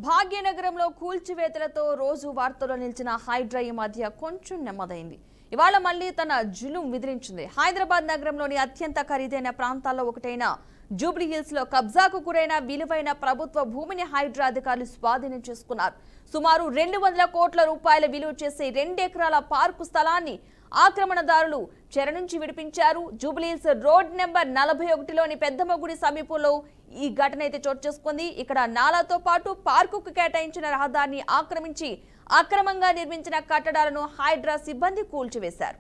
భాగ్యనగరంలో కూల్చివేతలతో రోజు వార్తల్లో నిలిచిన హైడ్రా ఈ మధ్య కొంచెం నెమ్మదైంది. ఇవాళ మళ్లీ తన జులుం విదిలించింది. హైదరాబాద్ నగరంలోని అత్యంత ఖరీదైన ప్రాంతాల్లో ఒకటైన జూబ్లీ హిల్స్ లో కబ్జాకు గురైన విలువైన ప్రభుత్వ భూమిని హైడ్రా అధికారులు స్వాధీనం చేసుకున్నారు. సుమారు 200 కోట్ల రూపాయల విలువ చేసే 2 ఎకరాల పార్కు స్థలాన్ని ఆక్రమణదారులు చెర నుంచి విడిపించారు. జూబ్లీహిల్స్ రోడ్ నెంబర్ 41లోని పెద్దమ్మగుడి సమీపంలో ఈ ఘటన అయితే చోటు చేసుకుంది. ఇక్కడ నాలాతో పాటు పార్కుకు కేటాయించిన రహదారిని ఆక్రమించి అక్రమంగా నిర్మించిన కట్టడాలను హైడ్రా సిబ్బంది కూల్చివేశారు.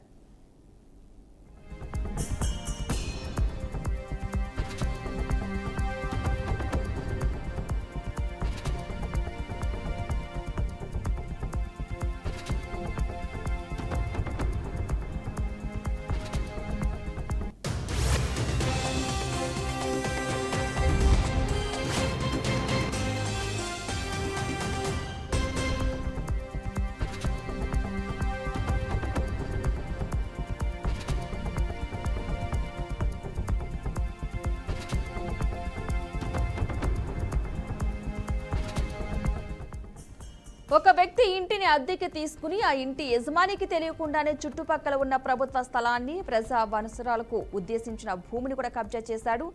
ఒక వ్యక్తి ఇంటిని అద్దెకి తీసుకుని ఆ ఇంటి యజమానికి తెలియకుండానే చుట్టుపక్కల ఉన్న ప్రభుత్వ స్థలాన్ని ప్రజా అవసరాలకు ఉద్దేశించిన భూమిని కూడా కబ్జా చేశాడు.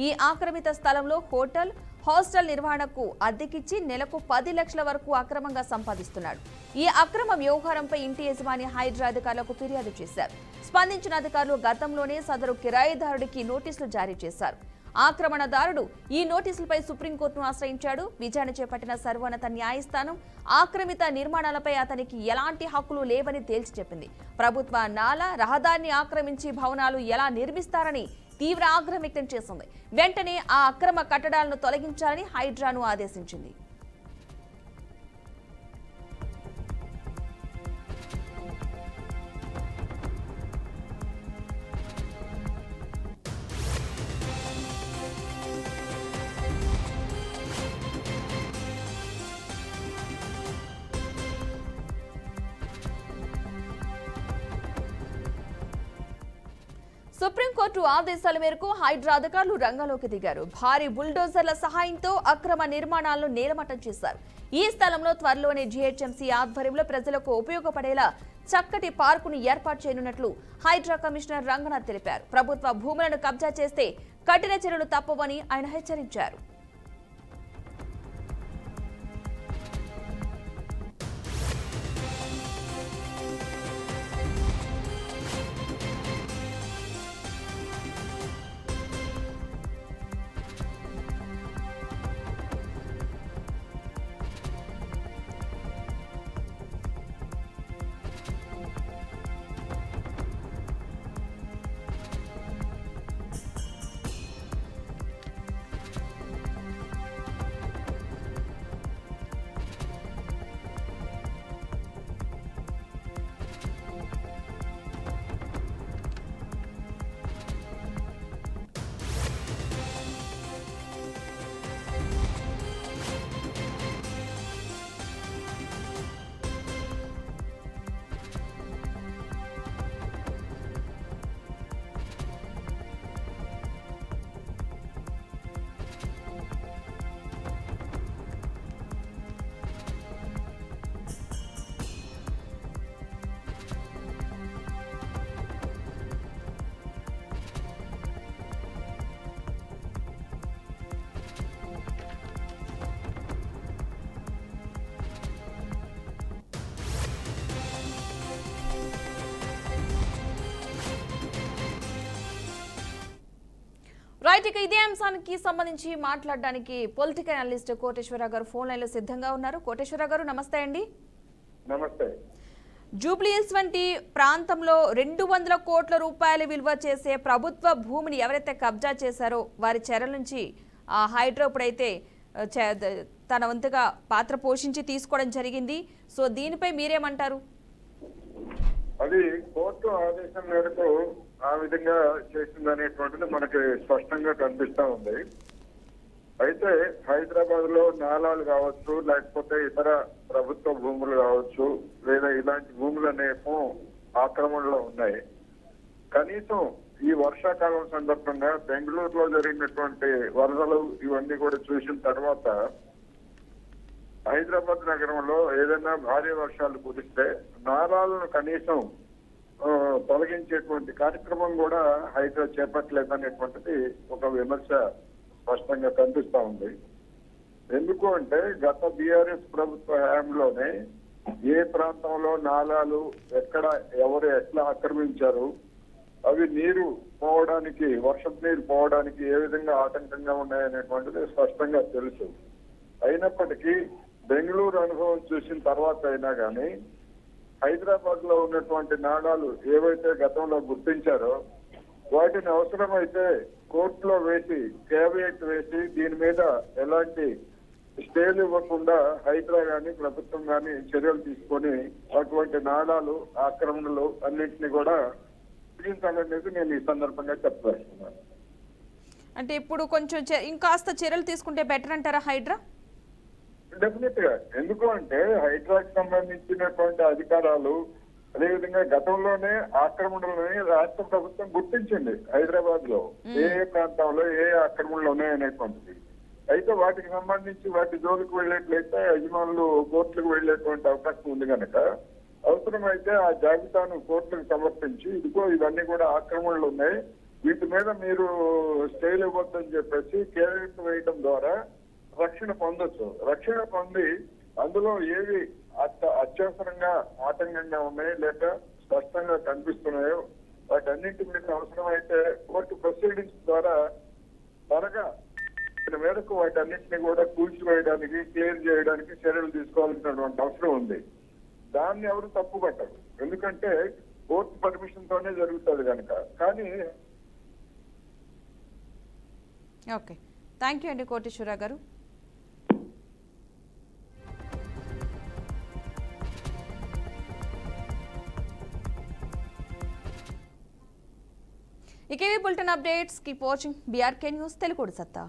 ఈ ఆక్రమిత స్థలంలో హోటల్, హాస్టల్ నిర్వహణకు అద్దెకిచ్చి నెలకు 10 లక్షల వరకు అక్రమంగా సంపాదిస్తున్నాడు. ఈ అక్రమ వ్యవహారంపై ఇంటి యజమాని హైడ్రా అధికారులకు ఫిర్యాదు చేశారు. స్పందించిన అధికారులు గతంలోనే సదరు కిరాయిదారుడికి నోటీసులు జారీ చేశారు. ఆక్రమణదారుడు ఈ నోటీసులపై సుప్రీంకోర్టును ఆశ్రయించాడు. విచారణ చేపట్టిన సర్వోన్నత న్యాయస్థానం ఆక్రమిత నిర్మాణాలపై అతనికి ఎలాంటి హక్కులు లేవని తేల్చి చెప్పింది. ప్రభుత్వ నాలా రహదారిని ఆక్రమించి భవనాలు ఎలా నిర్మిస్తారని తీవ్ర ఆగ్రహం వ్యక్తం చేసింది. వెంటనే ఆ అక్రమ కట్టడాలను తొలగించాలని హైడ్రాను ఆదేశించింది. సుప్రీంకోర్టు ఆదేశాల మేరకు హైడ్రా అధికారులు రంగంలోకి దిగారు. భారీ బుల్డోజర్ల సహాయంతో అక్రమ నిర్మాణాలను నేలమట్టం చేశారు. ఈ స్థలంలో త్వరలోనే జీహెచ్ఎంసీ ఆధ్వర్యంలో ప్రజలకు ఉపయోగపడేలా చక్కటి పార్కును ఏర్పాటు చేయనున్నట్లు హైడ్రా కమిషనర్ రంగనాథ్ తెలిపారు. ప్రభుత్వ భూములను కబ్జా చేస్తే కఠిన చర్యలు తప్పవని ఆయన హెచ్చరించారు. రైట్, ఇక ఇదే అంశానికి సంబంధించి మాట్లాడడానికి పొలిటికల్ అనలిస్ట్ కోటేశ్వరరావు గారు ఫోన్ లైన్ లో సిద్ధంగా ఉన్నారు. కోటేశ్వరరావు గారు నమస్తే అండి. నమస్తే. జూబ్లీహిల్స్ వంటి ప్రాంతంలో 200 కోట్ల రూపాయల విలువ చేసే ప్రభుత్వ భూమిని ఎవరైతే కబ్జా చేశారో వారి చెరల నుంచి హైడ్రా ఇప్పుడైతే తన వంతుగా పాత్ర పోషించి తీసుకోవడం జరిగింది. సో దీనిపై మీరేమంటారు? అది కోర్టు ఆదేశం మేరకు ఆ విధంగా చేసిందనేటువంటిది మనకి స్పష్టంగా కనిపిస్తా ఉంది. అయితే హైదరాబాద్ లో నాలాలు కావచ్చు, లేకపోతే ఇతర ప్రభుత్వ భూములు కావచ్చు, లేదా ఇలాంటి భూములు అనేకం ఆక్రమణలో ఉన్నాయి. కనీసం ఈ వర్షాకాలం సందర్భంగా బెంగళూరులో జరిగినటువంటి వరదలు ఇవన్నీ కూడా చూసిన తర్వాత హైదరాబాద్ నగరంలో ఏదైనా భారీ వర్షాలు కురిస్తే నాలాలను కనీసం తొలగించేటువంటి కార్యక్రమం కూడా హైడ్రా చేపట్టలేదనేటువంటిది ఒక విమర్శ స్పష్టంగా కనిపిస్తా ఉంది. ఎందుకు అంటే గత బీఆర్ఎస్ ప్రభుత్వ హయాంలోనే ఏ ప్రాంతంలో నాలాలు ఎక్కడ ఎవరు ఎట్లా ఆక్రమించారు, అవి నీరు పోవడానికి, వర్షపు నీరు పోవడానికి ఏ విధంగా ఆటంకంగా ఉన్నాయనేటువంటిది స్పష్టంగా తెలుసు. అయినప్పటికీ బెంగళూరు అనుభవం చూసిన తర్వాత అయినా కానీ హైదరాబాద్ లో ఉన్నటువంటి నాళాలు ఏవైతే గతంలో గుర్తించారో వాటిని అవసరమైతే కోర్టులో వేసి కేవియట్ వేసి దీని మీద ఎలాంటి స్టేలు ఇవ్వకుండా హైదరా గాని ప్రభుత్వం గాని చర్యలు తీసుకొని అటువంటి నాళాలు ఆక్రమణలు అన్నింటినీ కూడా తగ్గించాలనేది నేను ఈ సందర్భంగా చెప్పదలుచుకున్నాను. అంటే ఇప్పుడు కొంచెం ఇంకాస్త చర్యలు తీసుకుంటే బెటర్ అంటారా హైడ్రా? డెఫినెట్ గా. ఎందుకు అంటే హైడ్రాకి సంబంధించినటువంటి అధికారాలు అదేవిధంగా గతంలోనే ఆక్రమణలని రాష్ట్ర ప్రభుత్వం గుర్తించింది హైదరాబాద్ లో ఏ ప్రాంతంలో ఏ ఆక్రమణలు ఉన్నాయనేటువంటిది. అయితే వాటికి సంబంధించి వాటి జోలికి వెళ్ళేట్లయితే యజమానులు కోర్టులకు వెళ్లేటువంటి అవకాశం ఉంది కనుక అవసరమైతే ఆ జాబితాను కోర్టులకు సమర్పించి ఇదిగో ఇవన్నీ కూడా ఆక్రమణలు ఉన్నాయి, వీటి మీద మీరు స్టేలు ఇవ్వద్దని చెప్పేసి కేసు వేయడం ద్వారా రక్షణ పొందొచ్చు. రక్షణ పొంది అందులో ఏవి అత్యవసరంగా ఆటంకంగా ఉన్నాయి లేక స్పష్టంగా కనిపిస్తున్నాయో వాటన్నింటి మీద అవసరమైతే కోర్టు ప్రొసీడింగ్స్ ద్వారా త్వరగా మేరకు వాటన్నింటినీ కూడా కూల్చివేయడానికి, క్లియర్ చేయడానికి చర్యలు తీసుకోవాల్సినటువంటి అవసరం ఉంది. దాన్ని ఎవరు తప్పు పట్టరు, ఎందుకంటే కోర్టు పర్మిషన్ తోనే జరుగుతుంది కనుక. కానీ ఓకే, థ్యాంక్ యూ అండి కోటేశ్వరరావు గారు. ఇకేవి bulletin updates, keep watching BRK news Telugu సత్తా.